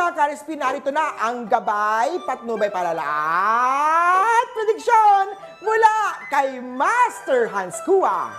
mga ka-RSP, narito na ang gabay, patnubay palalaat, prediksyon mula kay Master Hans Kua.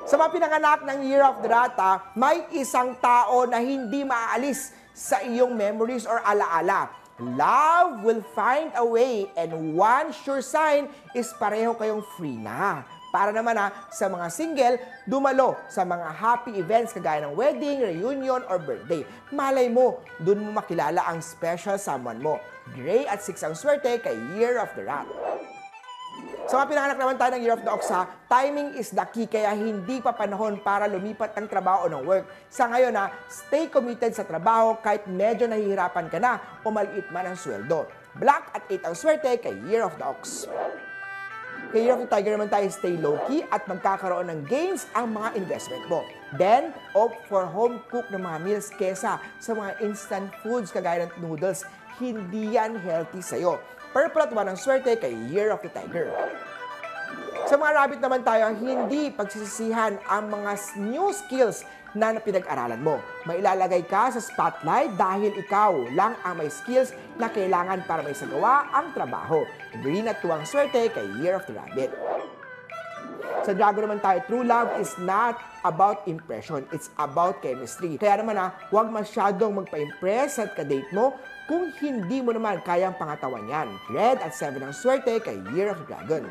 Sa mga pinanganak ng Year of the Rata, may isang tao na hindi maaalis sa iyong memories or alaala. Love will find a way and one sure sign is pareho kayong free na. Para naman sa mga single, dumalo sa mga happy events kagaya ng wedding, reunion, or birthday. Malay mo, dun mo makilala ang special someone mo. Gray at 6 ang swerte kay Year of the Rat. Sa mga pinanganak naman tayo ng Year of the Ox, timing is the key, kaya hindi pa panahon para lumipat ng trabaho o ng work. Sa ngayon, stay committed sa trabaho kahit medyo nahihirapan ka na o maliit man ang sweldo. Black at 8 ang swerte kay Year of the Ox. Kay Year of the Tiger naman tayo, stay low-key at magkakaroon ng gains ang mga investment mo. Then, opt for home-cooked na mga meals kesa sa mga instant foods kagaya ng noodles. Hindi yan healthy sa'yo. Purple at 1 ang swerte kay Year of the Tiger. Sa mga rabbit naman tayo, hindi pagsisisihan ang mga new skills na pinag-aralan mo. Mailalagay ka sa spotlight dahil ikaw lang ang may skills na kailangan para may sagawa ang trabaho. Green at 2 ang swerte kay Year of the Rabbit. Sa Dragon naman tayo, true love is not about impression, it's about chemistry. Kaya naman huwag masyadong magpa-impress at ka-date mo kung hindi mo naman kayang pangatawan yan. Red at 7 ang swerte kay Year of the Dragon.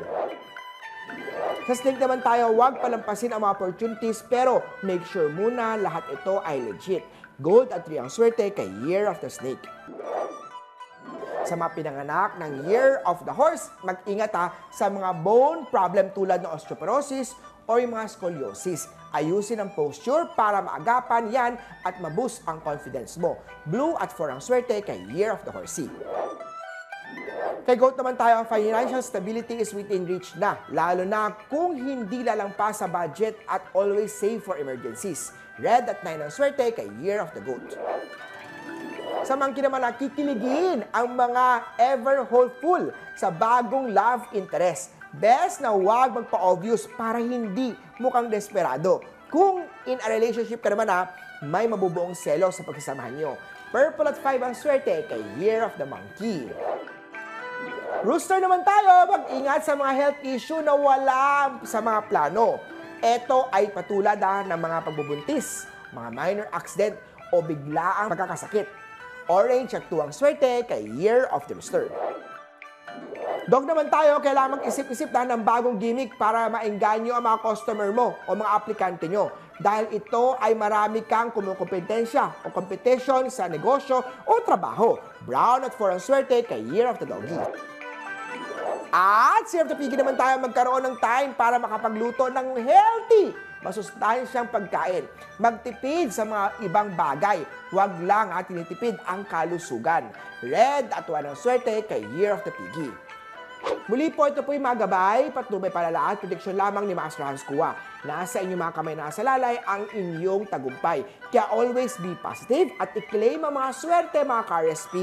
Sa Snake naman tayo, huwag palampasin ang mga opportunities pero make sure muna lahat ito ay legit. Gold at 3 ang swerte kay Year of the Snake. Sa mga pinanganak ng Year of the Horse, mag-ingat sa mga bone problem tulad ng osteoporosis o yung mga scoliosis. Ayusin ang posture para maagapan yan at maboost ang confidence mo. Blue at 4 ang swerte kay Year of the Horsey. Kay Goat naman tayo, ang financial stability is within reach na, lalo na kung hindi lalampas sa budget at always save for emergencies. Red at 9 ang swerte kay Year of the Goat. Sa Monkey naman, kikiligin ang mga ever hopeful sa bagong love interest. Best na huwag magpa-obvious para hindi mukhang desperado. Kung in a relationship ka naman, may mabubuong selo sa pagsasamahan nyo. Purple at 5 ang swerte kay Year of the Monkey. Rooster naman tayo, mag-ingat sa mga health issue na wala sa mga plano. Ito ay patulad ng mga pagbubuntis, mga minor accident o biglaang pagkakasakit. Orange at 2 ang swerte kay Year of the Rooster. Dog naman tayo, kailangan mag-isip-isip ng bagong gimmick para maengganyo ang mga customer mo o mga aplikante nyo. Dahil ito ay marami kang kumukompetensya o competition sa negosyo o trabaho. Brown at 4 ang swerte kay Year of the Doggy. At si Year of the Piggy naman tayo, magkaroon ng time para makapagluto ng healthy, masustansyang pagkain. Magtipid sa mga ibang bagay. Huwag lang tinitipid ang kalusugan. Red at 1 ang swerte kay Year of the Piggy. Muli po, ito po yung mga gabay, patnubay palalaat, prediksyon lamang ni Master Hans Kua. Nasa inyong mga kamay, nasa lalay ang inyong tagumpay. Kaya always be positive at i-claim ang mga swerte, mga ka-RSP.